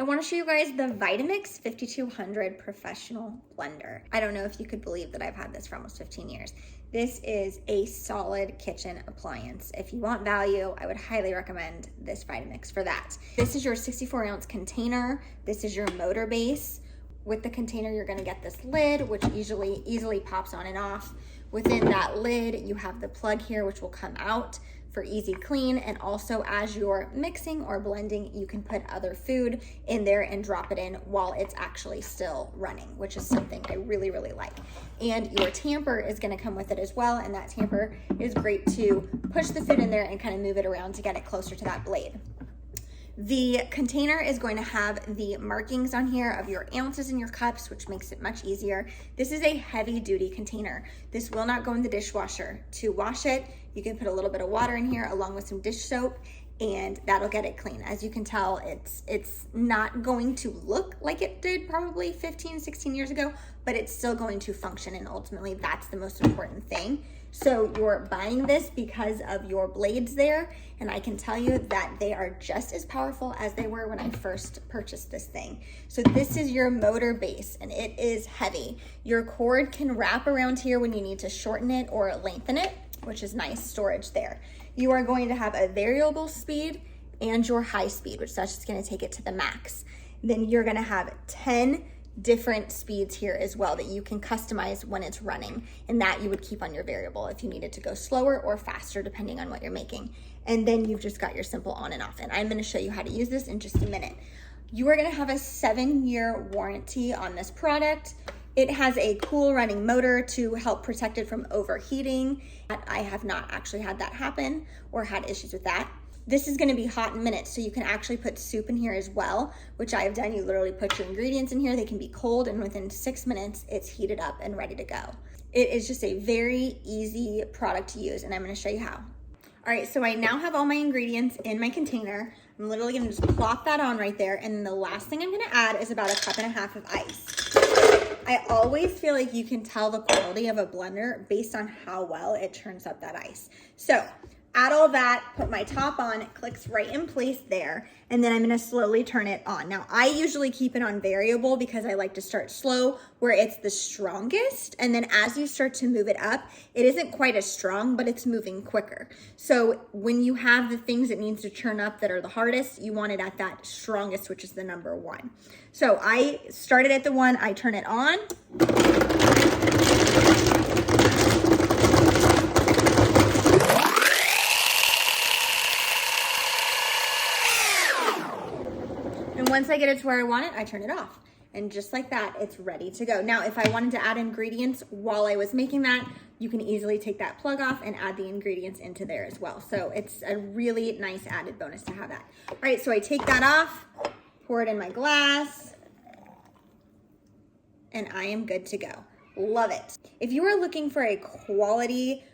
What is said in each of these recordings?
I want to show you guys the Vitamix 5200 Professional Blender. I don't know if you could believe that I've had this for almost 15 years. This is a solid kitchen appliance. If you want value, I would highly recommend this Vitamix for that. This is your 64-ounce container. This is your motor base. With the container, you're gonna get this lid, which easily pops on and off. Within that lid, you have the plug here, which will come out for easy clean. And also as you're mixing or blending, you can put other food in there and drop it in while it's actually still running, which is something I really like. And your tamper is gonna come with it as well. And that tamper is great to push the food in there and kind of move it around to get it closer to that blade. The container is going to have the markings on here of your ounces in your cups, which makes it much easier. This is a heavy duty container. This will not go in the dishwasher. To wash it, you can put a little bit of water in here along with some dish soap, and that'll get it clean. As you can tell, it's not going to look like it did probably 15, 16 years ago, but it's still going to function, and ultimately that's the most important thing. So you're buying this because of your blades there, and I can tell you that they are just as powerful as they were when I first purchased this thing. So this is your motor base, and it is heavy. Your cord can wrap around here when you need to shorten it or lengthen it, which is nice storage there. You are going to have a variable speed and your high speed, which that's just gonna take it to the max. Then you're gonna have 10 different speeds here as well that you can customize when it's running, and that you would keep on your variable if you needed to go slower or faster depending on what you're making. And then you've just got your simple on and off, and I'm going to show you how to use this in just a minute. You are going to have a 7-year warranty on this product. It has a cool running motor to help protect it from overheating. I have not actually had that happen or had issues with that. This is gonna be hot in minutes, so you can actually put soup in here as well, which I have done. You literally put your ingredients in here, they can be cold, and within 6 minutes, it's heated up and ready to go. It is just a very easy product to use, and I'm gonna show you how. All right, so I now have all my ingredients in my container. I'm literally gonna just plop that on right there, and the last thing I'm gonna add is about 1.5 cups of ice. I always feel like you can tell the quality of a blender based on how well it churns up that ice. So, add all that, put my top on, it clicks right in place there, and then I'm gonna slowly turn it on. Now, I usually keep it on variable because I like to start slow where it's the strongest, and then as you start to move it up, it isn't quite as strong, but it's moving quicker. So when you have the things it needs to churn up that are the hardest, you want it at that strongest, which is the number 1. So I started at the 1, I turn it on. And once I get it to where I want it, I turn it off. And just like that, it's ready to go. Now, if I wanted to add ingredients while I was making that, you can easily take that plug off and add the ingredients into there as well. So it's a really nice added bonus to have that. All right, so I take that off, pour it in my glass, and I am good to go. Love it. If you are looking for a quality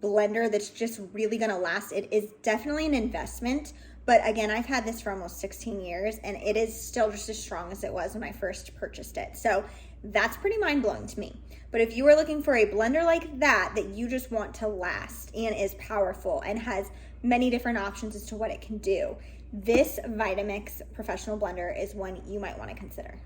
blender that's just really gonna last, it is definitely an investment. But again, I've had this for almost 16 years and it is still just as strong as it was when I first purchased it. So that's pretty mind-blowing to me. But if you are looking for a blender like that you just want to last and is powerful and has many different options as to what it can do, this Vitamix Professional Blender is one you might want to consider.